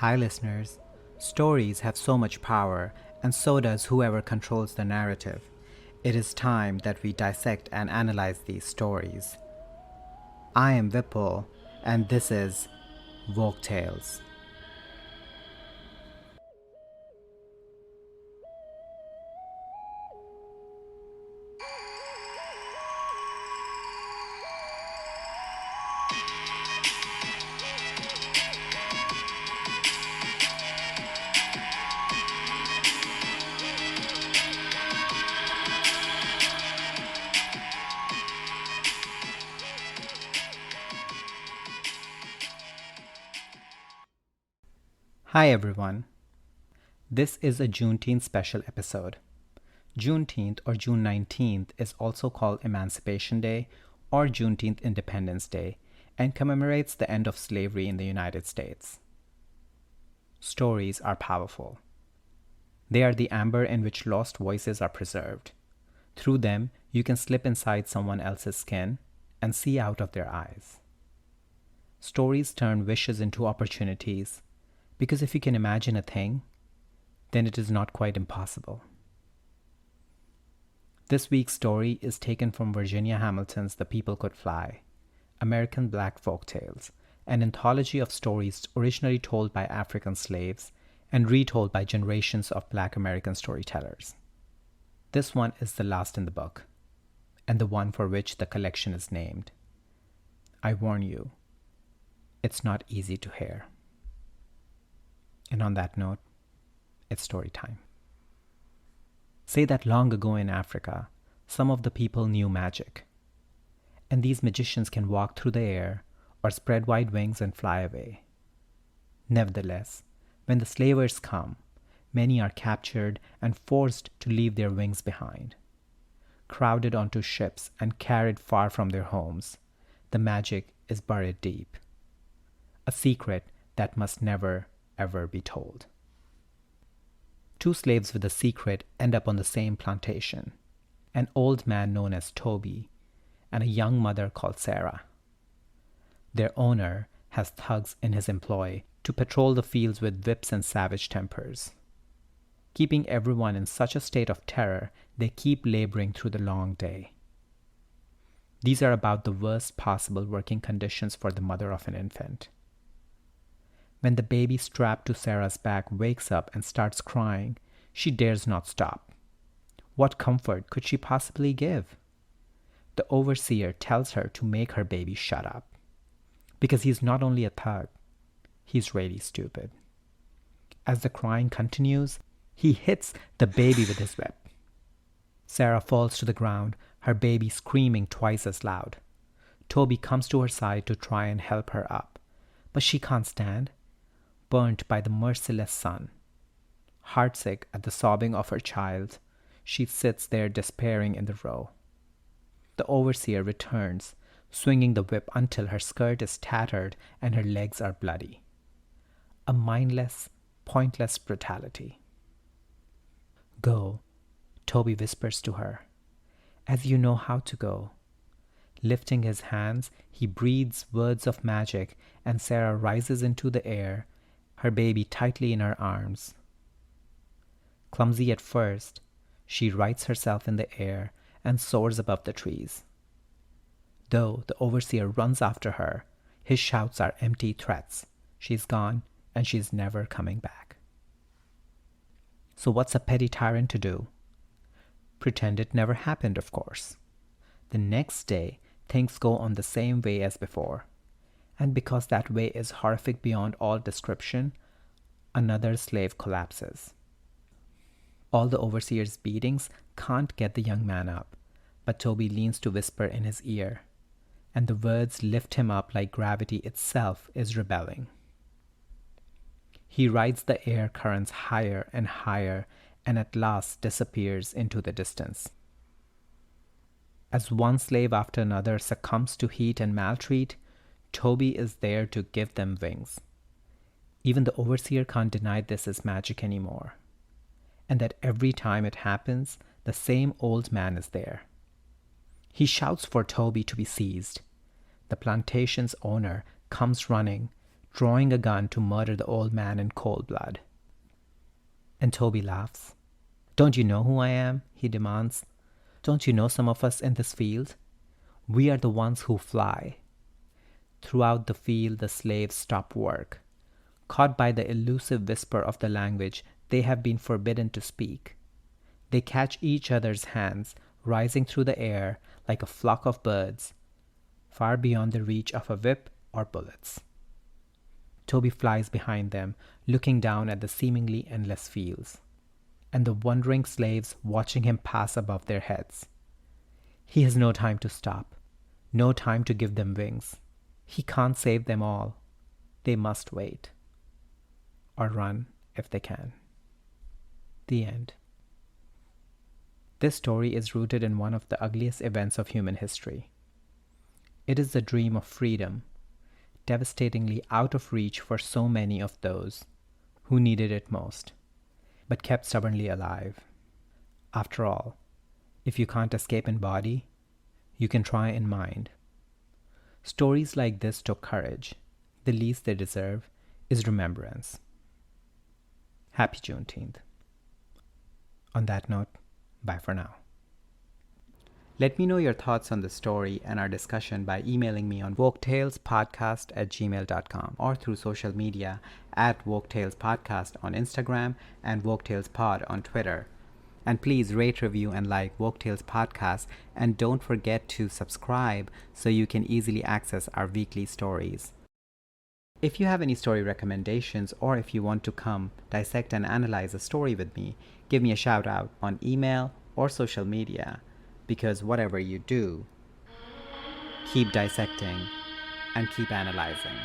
Hi, listeners. Stories have so much power, and so does whoever controls the narrative. It is time that we dissect and analyze these stories. I am Vipul, and this is Folktales. Hi, everyone. This is a Juneteenth special episode. Juneteenth or June 19th is also called Emancipation Day or Juneteenth Independence Day and commemorates the end of slavery in the United States. Stories are powerful. They are the amber in which lost voices are preserved. Through them, you can slip inside someone else's skin and see out of their eyes. Stories turn wishes into opportunities, because if you can imagine a thing, then it is not quite impossible. This week's story is taken from Virginia Hamilton's The People Could Fly, American Black Folktales, an anthology of stories originally told by African slaves and retold by generations of Black American storytellers. This one is the last in the book, and the one for which the collection is named. I warn you, it's not easy to hear. And on that note, it's story time. Say that long ago in Africa, some of the people knew magic. And these magicians can walk through the air or spread wide wings and fly away. Nevertheless, when the slavers come, many are captured and forced to leave their wings behind. Crowded onto ships and carried far from their homes, the magic is buried deep. A secret that must never, ever be told. Two slaves with a secret end up on the same plantation, an old man known as Toby and a young mother called Sarah. Their owner has thugs in his employ to patrol the fields with whips and savage tempers. Keeping everyone in such a state of terror, they keep laboring through the long day. These are about the worst possible working conditions for the mother of an infant. When the baby strapped to Sarah's back wakes up and starts crying, she dares not stop. What comfort could she possibly give? The overseer tells her to make her baby shut up, because he's not only a thug, he's really stupid. As the crying continues, he hits the baby with his whip. Sarah falls to the ground, her baby screaming twice as loud. Toby comes to her side to try and help her up, but she can't stand, burnt by the merciless sun. Heartsick at the sobbing of her child, she sits there despairing in the row. The overseer returns, swinging the whip until her skirt is tattered and her legs are bloody. A mindless, pointless brutality. "Go," Toby whispers to her, "as you know how to go." Lifting his hands, he breathes words of magic, and Sarah rises into the air, her baby tightly in her arms. Clumsy at first, she rights herself in the air and soars above the trees. Though the overseer runs after her, his shouts are empty threats. She's gone, and she's never coming back. So what's a petty tyrant to do? Pretend it never happened, of course. The next day, things go on the same way as before. And because that way is horrific beyond all description, another slave collapses. All the overseer's beatings can't get the young man up, but Toby leans to whisper in his ear, and the words lift him up like gravity itself is rebelling. He rides the air currents higher and higher, and at last disappears into the distance. As one slave after another succumbs to heat and maltreat, Toby is there to give them wings. Even the overseer can't deny this is magic anymore, and that every time it happens, the same old man is there. He shouts for Toby to be seized. The plantation's owner comes running, drawing a gun to murder the old man in cold blood. And Toby laughs. "Don't you know who I am?" he demands. "Don't you know some of us in this field? We are the ones who fly." Throughout the field, the slaves stop work, caught by the elusive whisper of the language they have been forbidden to speak. They catch each other's hands, rising through the air like a flock of birds, far beyond the reach of a whip or bullets. Toby flies behind them, looking down at the seemingly endless fields, and the wondering slaves watching him pass above their heads. He has no time to stop, no time to give them wings. He can't save them all. They must wait, or run if they can. The end. This story is rooted in one of the ugliest events of human history. It is the dream of freedom, devastatingly out of reach for so many of those who needed it most, but kept stubbornly alive. After all, if you can't escape in body, you can try in mind. Stories like this took courage. The least they deserve is remembrance. Happy Juneteenth. On that note, bye for now. Let me know your thoughts on the story and our discussion by emailing me on woketalespodcast@gmail.com or through social media at woketalespodcast on Instagram and woketalespod on Twitter. And please rate, review, and like Woke Tales Podcast, and don't forget to subscribe so you can easily access our weekly stories. If you have any story recommendations, or if you want to come dissect and analyze a story with me, give me a shout out on email or social media, because whatever you do, keep dissecting and keep analyzing.